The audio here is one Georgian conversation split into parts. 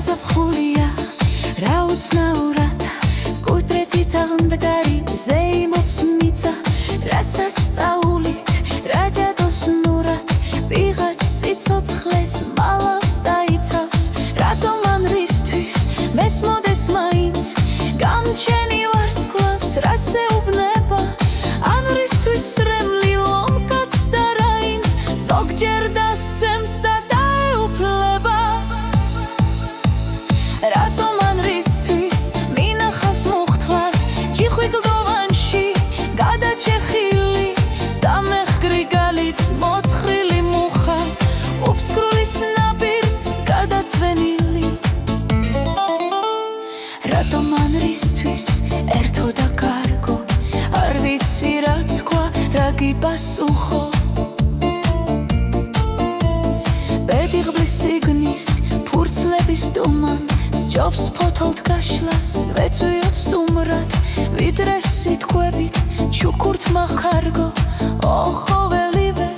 გაზაფხულია რა უცნაურად კუთრეთით აღმდგარი ზეიმობს მიწა რასასწაულით რა ჯადოს ნურად ვიღაც სიცოცხლეს მალავს დაიცავს რატომ მან რისთვის მესმოდეს მაინც გამჩენი ვარსკვლავს რას ეუბნება ან რისთვის რემლი ლომკაც და რაინც ზოგჯერ დასცემს და დაეუფლება რატომ მან რისთვის მინახავს მუხტლად ჯიხვი კლდოვანში გადაჭეხილი და მეხგრი გალით მოцხრილი მუხა უფსკრულის ნაპირს გადაცვენილი რატომ მან რისთვის ერთო და კარგო არ ვიცი რა თქვა რა გიპასუხო ბედიღბლის წიგნის ფურცლების ტუმან სჯობს ფოთოლთ გაშლას ვეცვიოთ სტუმრად ვიდრე სიტყვებით ჩუქურთმა ხარგო ოხოველივე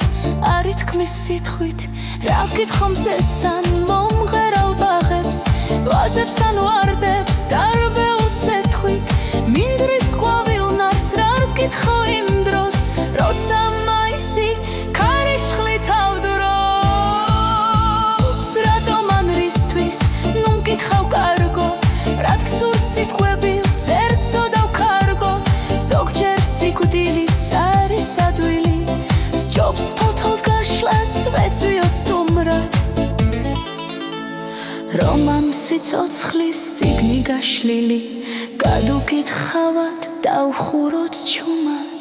არ ითქმის სიტყვით რა ვკითხომს ეს ან მომღერალ ბაღებს ვაზებს ან ვარდებს დარბეულს ეთქვით მინდვრის ყვავილნარს რა ვკითხო იმ დროს როცა მაისი ქარიშხლით ავდრობს რატომ ან რისთვის ნუ მკითხავ კარგო რა გსურს სიტყვები ვწერცოდავ კარგო ზოგჯერ სიკვდილიც არის ადვილი სჯობს ფოთოლთ გაშლას ვეცვიოთ სტუმრად რომან სიცოცხლის წიგნი გაშლილი გადუკითხავად დავხუროთ ჩუმად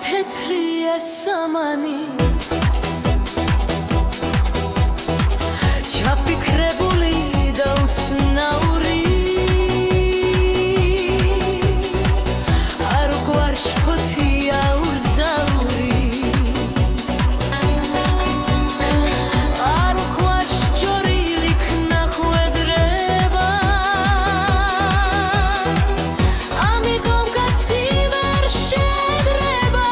თეთრია სამანი ჩაფიქრებული და უცნაური არ გვარს ფოთია ურზაური არ გვარს ჯორილი ქნახვედრება ამიტომ კაცი ვერ შედრება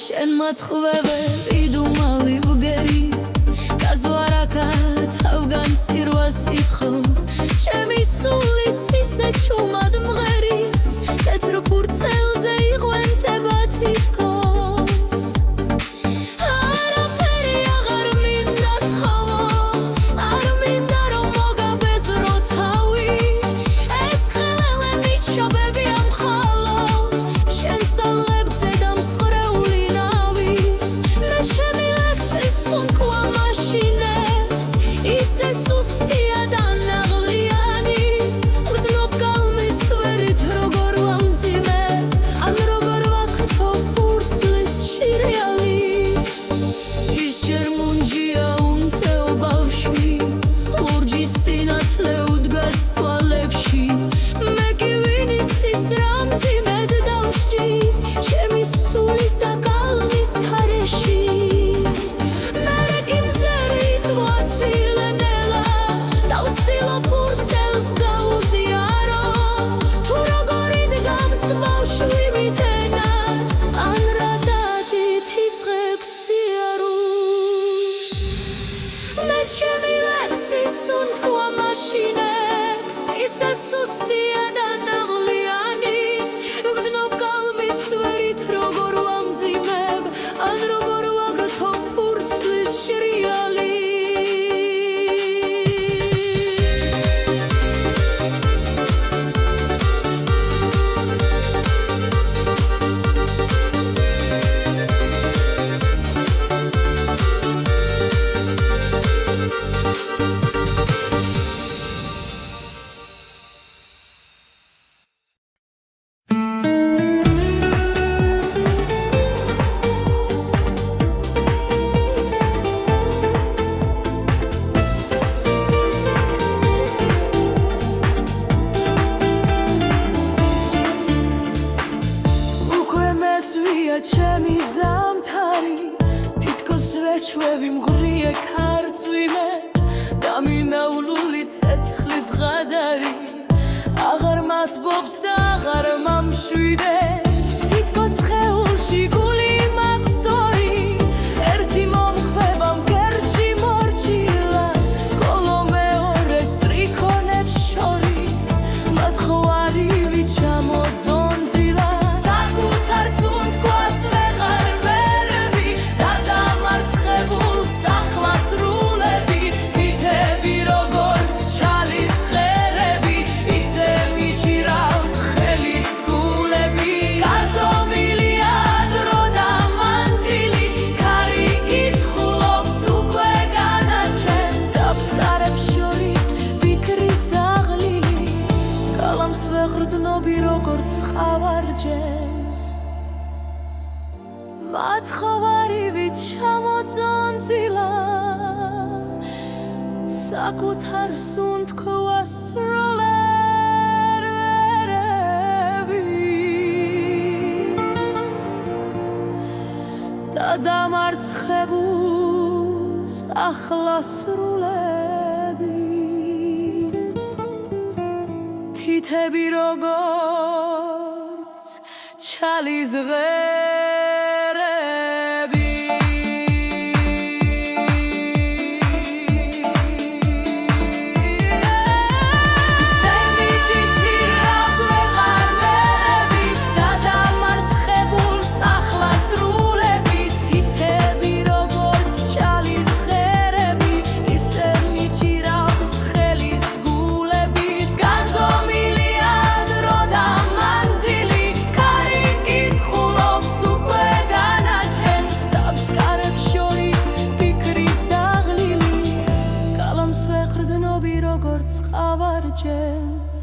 Შენ მათხვევები დუმალი ვგერი ახლ ჩემი სულიც ისე ჩუმად მღერის თეთრ ფურცელზე იღვენდება თითქოს არაფერი აღარ მინდა თხოვო არ მინდა რომ მოგაბეზრო თავი ეს ხელელები ჩობები ამხალოთ შენს დალღებზე დამსყრეული ნავის მე ჩემი ლექციის სუნთქვა მაშინებს ისე სუსტია და ნაღლიანი ვრძნობ გალმის თვერით როგორ ვამძიმე ან როგორ ვაქთო ფურცლის შირიალით ის ჯერ მუნჯია უნცეო ბავშვი ლურჯი სინათლე უდგას თვალებში მე კი ვინიცის რა მძიმედ დავსჭი ჩემი სულის და გალმის თარეში მერე კი მზერით ვაცილე ნელა დავცდილო ფურცელს გაუზიარო თუ როგორ იდგამს ბავშვი მითენას ან რა დადით იწყებს სიარულს მე ჩემი ლექსის სუნთქვა მაშინებს ისე სუსტია და ნაღლიანი ვგრძნობ გალმის თვერით როგორ ვამძიმებ ან როგორ ვაგრთო ფურცლის შირიალით უკვე მეწვია ჩემი ზამთარი თითქოს ვეჩვევი მღრიე ქარწვიმებს დამინაულული ცეცხლის ღადარი აღარ მაწბობს და აღარ მამშვიდეს თითქოს სხეულში გული მაქვს ორი ერთი მომხვება მგერჩი მორჩილად კოლო მეორე სტრიქონებს შორის მათ ხვარი ჩამოძონძილა საკუთარ სუნთქვას ვეღარ ვერევი და დამარცხებულს ახლა სრულები თითები როგორც ჩალის ხერები ისე მიჭირავს ხელის გულები გაზომილია დრო და მანძილი ქარი კითხულობს უკვე განაჩენს დაბსკარებს შორის ფიქრი დაღლილი გალამს ვეღრდნობი როგორც ხავარჯენს მათ ხვარივით ჩამოძონძილა საკუთარ სუნთქვას სრულად ვერევი და დამარცხებულს ახლა სრულებით თითები როგორც ჩალის ღერები ზემით იცირავს ვეღარ ვერევი და დამარცხებულს ახლა სრულებით თითები როგორც ჩალის ღერები ისე მიჭირავს ხელის გულები გაზომილია დრო და მანძილი ქარი კითხულობს უკვე განაჩენს დაბსკარებს შორის ფიქრი დაღლილი გალამს ვეღრდნობი როგორც ხავარჯენს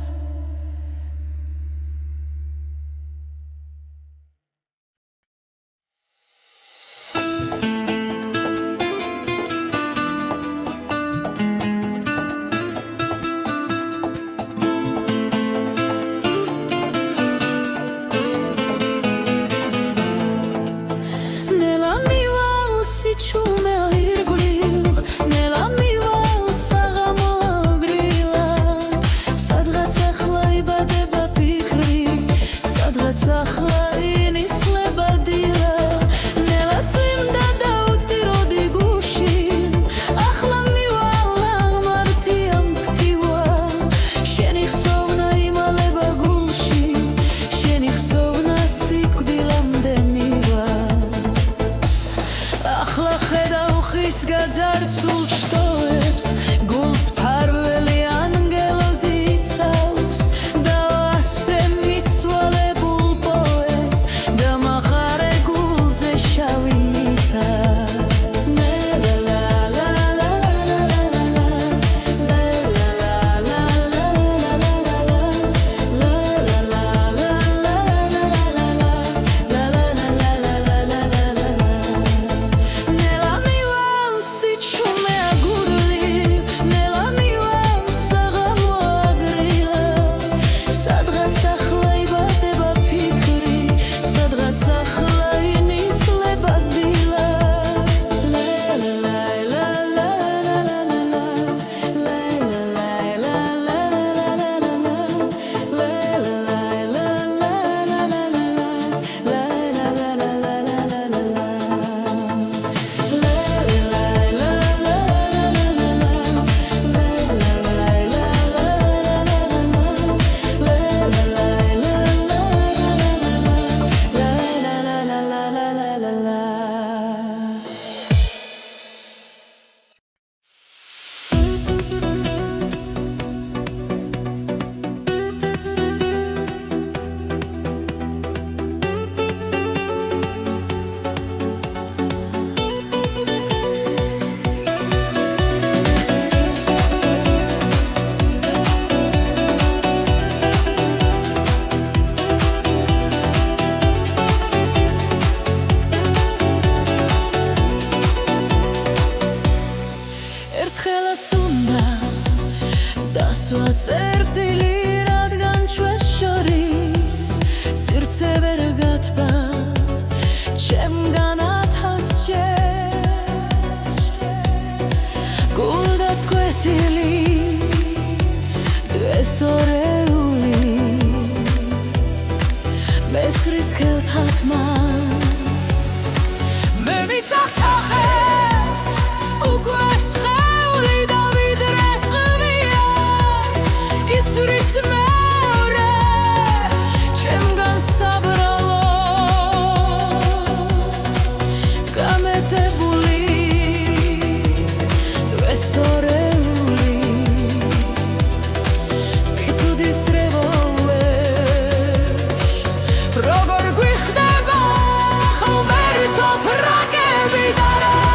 ნელა მივალსი ჩუმე ირგვლივ ნელა მივალს აღამოგრილა სად მუხის გაძარცულ შტოებს გულს ფარველი ანგელოზ იცავს და ასე მიცვალებულ პოეტს დამახარე გულზე შავი მიცა წერტილი რადგან ჩვენს შორის სივრცე ვერ გათბა ჩემგან ათასჯერ გულდაც კვეთილი დღეს ორეული მესრის ხელთ მას მე მიცახცახებს უკვე სხეული და ვიდრე ისურის მეორე ჩემგან საბრალო გამეტებული დღეს ორეული მიცუდის რევოლვერს როგორ გვიხდება ხომერტო ფრაკები და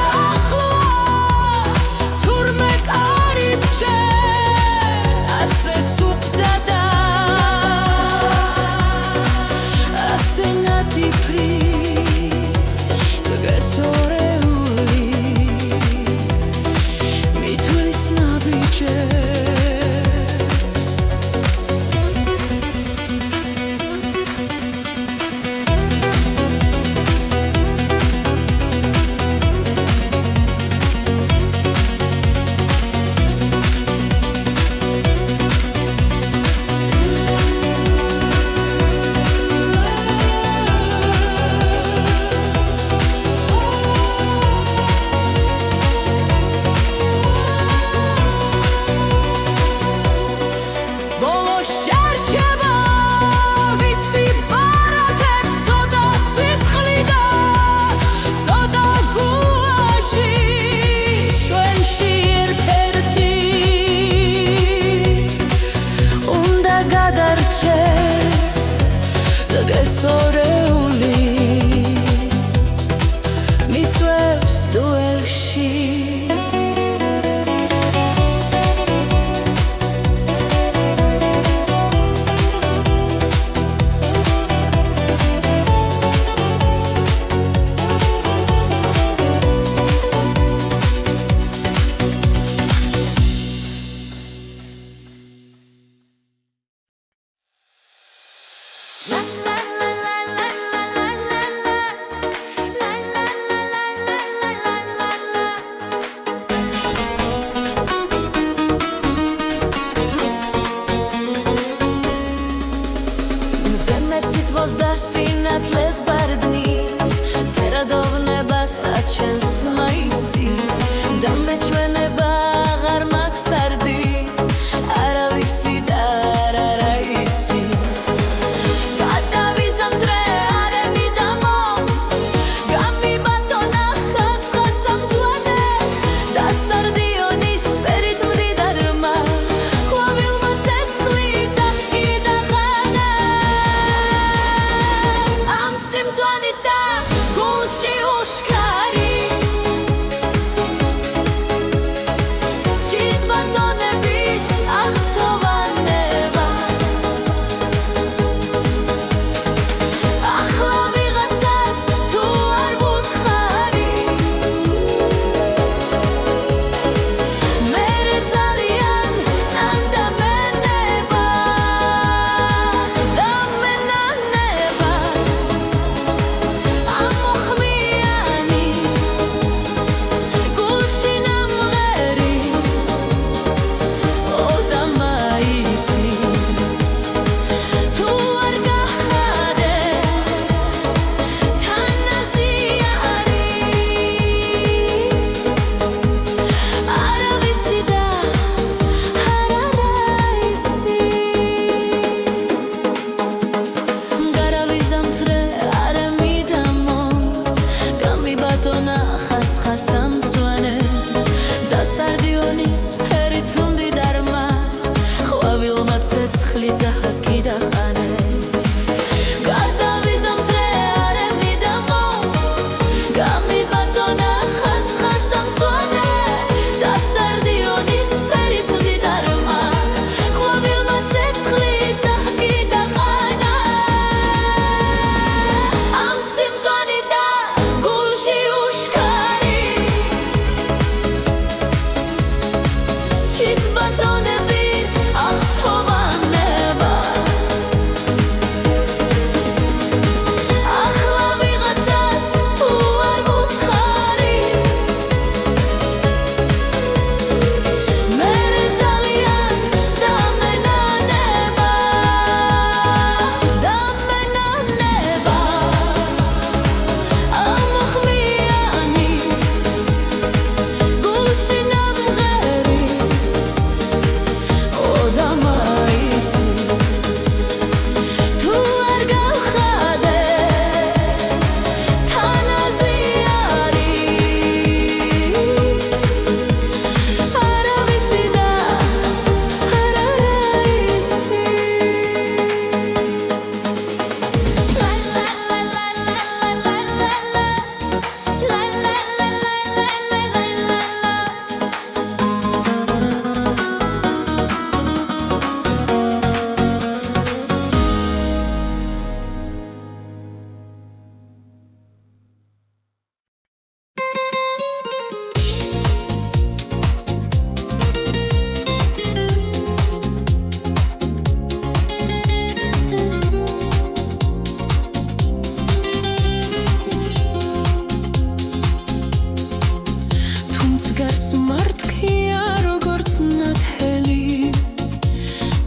გარს მართქია როგორც ნათელი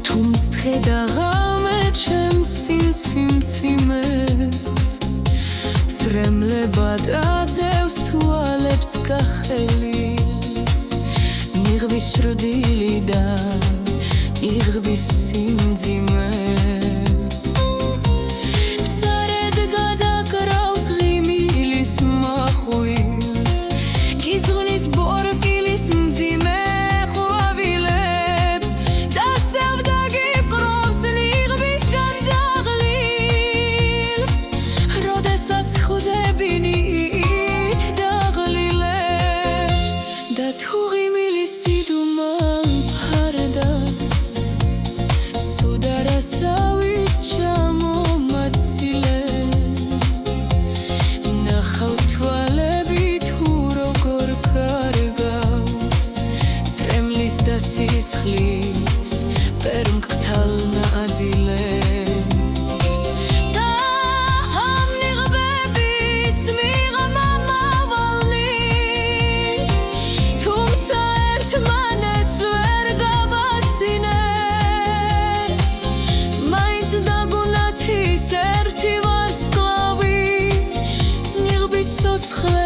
თუმც დღე და ღამე ჩემს წინ სიმციმეს სრემლებად აძევს თვალებს გახელილს ნიღბის შრდილი და იღბის სიმძიმე ბრძარედ გადაკრავს ღიმილის მახვილს გიძღვნის ბორკილის მძიმე ყვავილებს დასევ და გიყრობს ნიღბის განძაღლილს როდესაც ხვდები ნით დაღლილებს და თუ ღიმილი სიდუმალ ფარდას სუდარასავით ჩამომაცილე ნახავ თვალები თუ როგორ კარგავს სრემლის და სისხლის პერმკთალ ნაძილებს და ამ ნიღბების მიღმა მავალნი თუმცა ერთმანეთს ვერ გავაცინებთ მაინც დაგუნათის ერთი ვარსკვლავი ნიღბით ცოცხლე